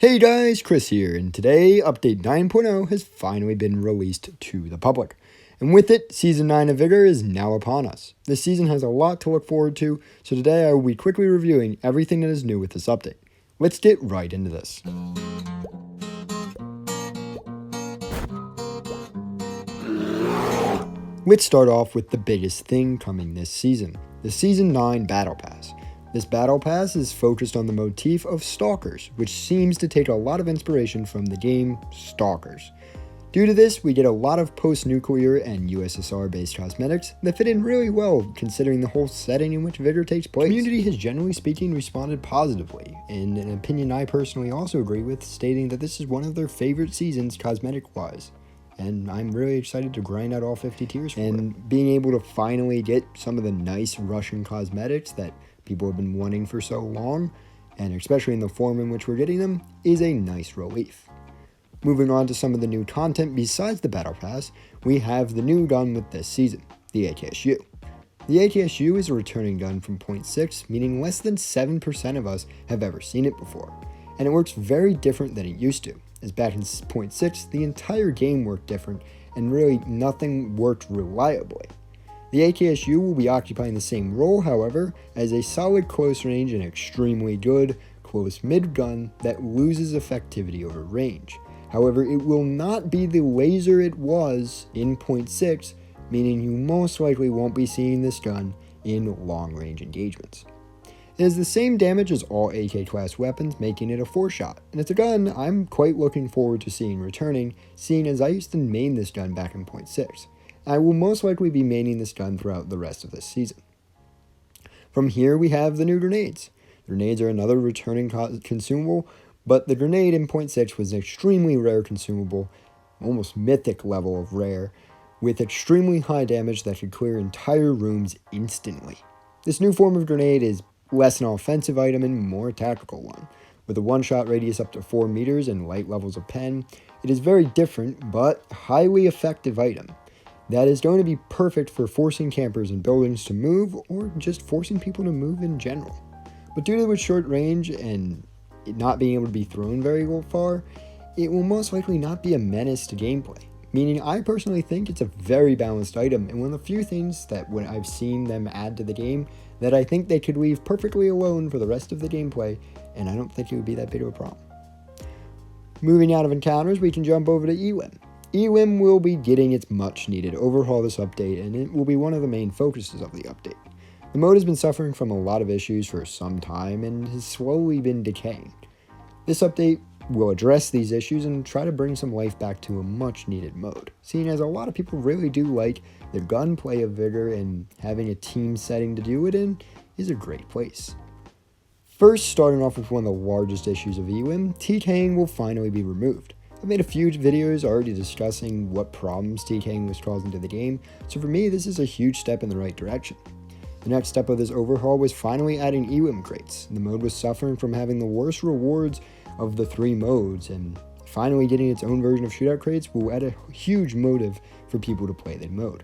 Hey guys, Chris here, and today Update 9.0 has finally been released to the public. And with it, Season 9 of Vigor is now upon us. This season has a lot to look forward to, so today I will be quickly reviewing everything that is new with this update. Let's get right into this. Let's start off with the biggest thing coming this season, the Season 9 Battle Pass. This Battle Pass is focused on the motif of stalkers, which seems to take a lot of inspiration from the game Stalkers. Due to this, we get a lot of post-nuclear and USSR-based cosmetics that fit in really well considering the whole setting in which Vigor takes place. The community has generally speaking responded positively, in an opinion I personally also agree with, stating that this is one of their favorite seasons cosmetic-wise. And I'm really excited to grind out all 50 tiers for it. Being able to finally get some of the nice Russian cosmetics that people have been wanting for so long, and especially in the form in which we're getting them, is a nice relief. Moving on to some of the new content besides the Battle Pass, we have the new gun with this season, the AKSU. The AKSU is a returning gun from Point 6, meaning less than 7% of us have ever seen it before, and it works very different than it used to, as back in Point 6, the entire game worked different, and really nothing worked reliably. The AKSU will be occupying the same role, however, as a solid close range and extremely good close mid gun that loses effectivity over range. However, it will not be the laser it was in Point 6, meaning you most likely won't be seeing this gun in long range engagements. It has the same damage as all AK class weapons, making it a 4-shot, and it's a gun I'm quite looking forward to seeing returning, seeing as I used to main this gun back in Point 6. I will most likely be maining this gun throughout the rest of this season. From here we have the new grenades. Grenades are another returning consumable, but the grenade in Point 6 was an extremely rare consumable, almost mythic level of rare, with extremely high damage that could clear entire rooms instantly. This new form of grenade is less an offensive item and more a tactical one. With a one-shot radius up to 4 meters and light levels of pen, it is very different but highly effective item that is going to be perfect for forcing campers and buildings to move, or just forcing people to move in general. But due to its short range and it not being able to be thrown very far, it will most likely not be a menace to gameplay, meaning I personally think it's a very balanced item and one of the few things that when I've seen them add to the game that I think they could leave perfectly alone for the rest of the gameplay, and I don't think it would be that big of a problem. Moving out of encounters, we can jump over to Ewing. Ewing will be getting its much needed overhaul this update, and it will be one of the main focuses of the update. The mode has been suffering from a lot of issues for some time and has slowly been decaying. This update will address these issues and try to bring some life back to a much needed mode, seeing as a lot of people really do like the gunplay of Vigor, and having a team setting to do it in is a great place. First, starting off with one of the largest issues of Ewing, TKing will finally be removed. I've made a few videos already discussing what problems TKing was causing to the game, so for me this is a huge step in the right direction. The next step of this overhaul was finally adding Ewing crates. The mode was suffering from having the worst rewards of the 3 modes, and finally getting its own version of shootout crates will add a huge motive for people to play the mode.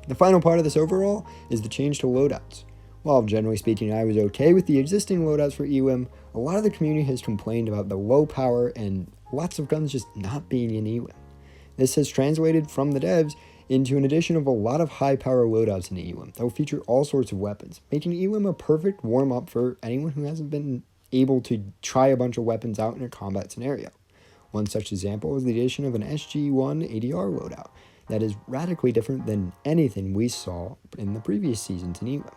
The final part of this overhaul is the change to loadouts. While generally speaking I was okay with the existing loadouts for Ewing, a lot of the community has complained about the low power and lots of guns just not being in Ewing. This has translated from the devs into an addition of a lot of high power loadouts in Ewing that will feature all sorts of weapons, making Ewing a perfect warm up for anyone who hasn't been able to try a bunch of weapons out in a combat scenario. One such example is the addition of an SG-1 ADR loadout that is radically different than anything we saw in the previous seasons in Ewing.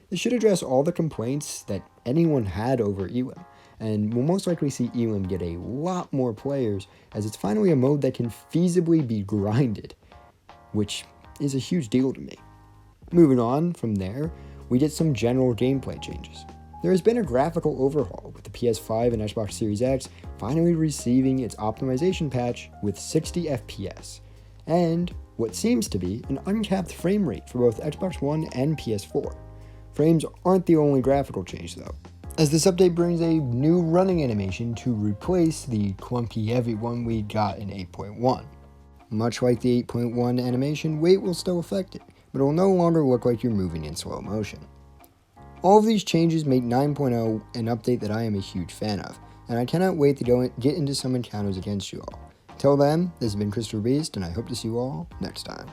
This should address all the complaints that anyone had over Ewing, and we'll most likely see Ewing get a lot more players, as it's finally a mode that can feasibly be grinded, which is a huge deal to me. Moving on from there, we get some general gameplay changes. There has been a graphical overhaul, with the PS5 and Xbox Series X finally receiving its optimization patch with 60 FPS, and what seems to be an uncapped frame rate for both Xbox One and PS4. Frames aren't the only graphical change though, as this update brings a new running animation to replace the clunky heavy one we got in 8.1. Much like the 8.1 animation, weight will still affect it, but it will no longer look like you're moving in slow motion. All of these changes make 9.0 an update that I am a huge fan of, and I cannot wait to get into some encounters against you all. Till then, this has been Christopher Beast, and I hope to see you all next time.